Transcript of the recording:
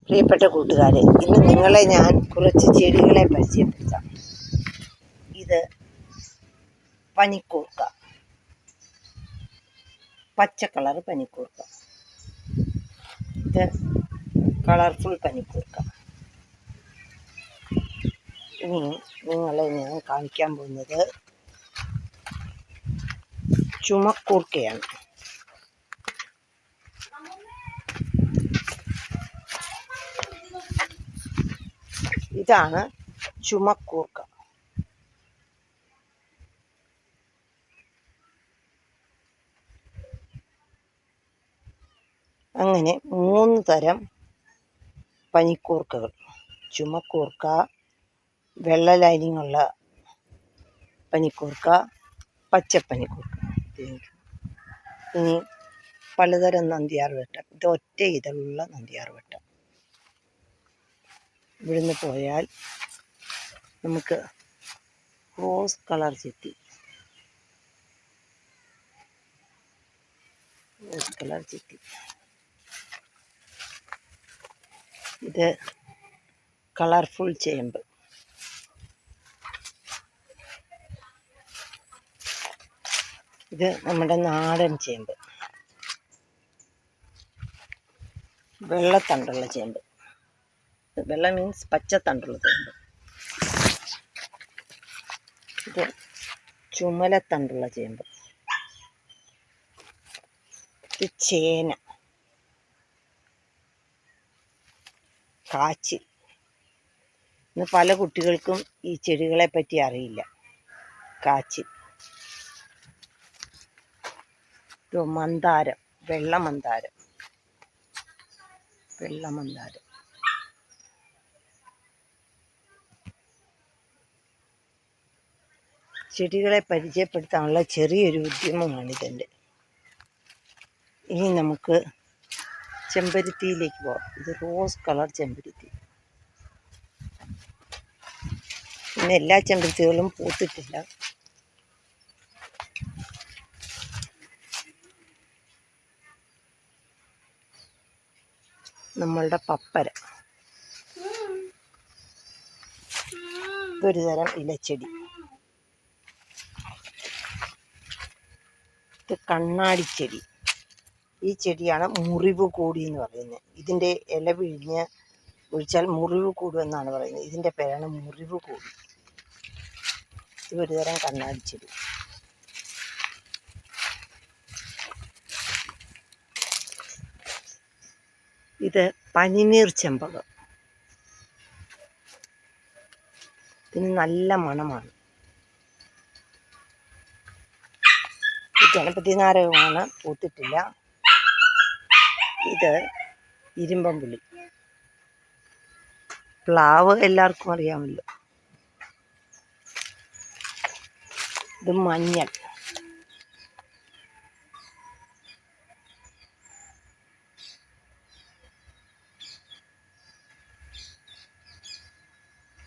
പ്രിയപ്പെട്ട കൂട്ടുകാരെ, ഇന്ന് നിങ്ങളെ ഞാൻ കുറച്ച് ചെടികളെ പരിചയപ്പെടുത്താം. ഇത് പനിക്കൂർക്ക, പച്ച കളർ പനിക്കൂർക്ക. ഇത് കളർഫുൾ പനിക്കൂർക്ക. ഇനി നിങ്ങളെ ഞാൻ കാണിക്കാൻ പോകുന്നത് ചുമക്കൂർക്കയാണ്. ഇതാണ് ചുമക്കൂർക്ക. അങ്ങനെ 3 തരം പനിക്കൂർക്കകൾ: ചുമക്കൂർക്ക, വെള്ള ലൈനിങ്ങുള്ള പനിക്കൂർക്ക, പച്ചപ്പനിക്കൂർക്ക. ഇനി പലതരം നന്ദിയാർവട്ടം. ഇത് ഒറ്റ ഇതളുള്ള നന്ദിയാർവട്ടം. ഇവിടുന്ന് പോയാൽ നമുക്ക് റോസ് കളർ ചെത്തി, ഇത് കളർഫുൾ ചേമ്പ്. ഇത് നമ്മുടെ നാടൻ ചേമ്പ്, വെള്ളത്തണ്ടുള്ള ചേമ്പ്. വെള്ള മീൻസ് പച്ചത്തണ്ടുള്ള ചേമ്പ്. ഇത് ചുമലത്തണ്ടുള്ള ചേമ്പ്. ഇത് ചേന, കാച്ചിൽ. ഇന്ന് പല കുട്ടികൾക്കും ഈ ചെടികളെ പറ്റി അറിയില്ല. കാച്ചിൽ. ഇത് മന്ദാരം, വെള്ളമന്ദാരം. ചെടികളെ പരിചയപ്പെടുത്താനുള്ള ചെറിയൊരു ഉദ്യമമാണിതെൻ്റെ. ഇനി നമുക്ക് ചെമ്പരത്തിയിലേക്ക് പോകാം. ഇത് റോസ് കളർ ചെമ്പരത്തി. പിന്നെ എല്ലാ ചെമ്പരത്തികളും പൂത്തിട്ടില്ല. നമ്മളുടെ പപ്പര, ഇതൊരു തരം ഇലച്ചെടി. ഇത് കണ്ണാടിച്ചെടി. ഈ ചെടിയാണ് മുറിവ് കൂടി എന്ന് പറയുന്നത്. ഇതിൻ്റെ ഇല ഒഴിച്ചാൽ മുറിവ് കൂടുമെന്നാണ് പറയുന്നത്. ഇതിൻ്റെ പേരാണ് മുറിവ് കൂടി. ഇത് ഒരു തരം കണ്ണാടിച്ചെടി. ഇത് പനിനീർ ചെമ്പകം. ഇതിന് നല്ല മണമാണ്. ഗണപതി നാരകമാണ്, പൂത്തിട്ടില്ല. ഇത് ഇരുമ്പമ്പുളി. പ്ലാവ് എല്ലാവർക്കും അറിയാമല്ലോ. ഇത് മഞ്ഞൾ.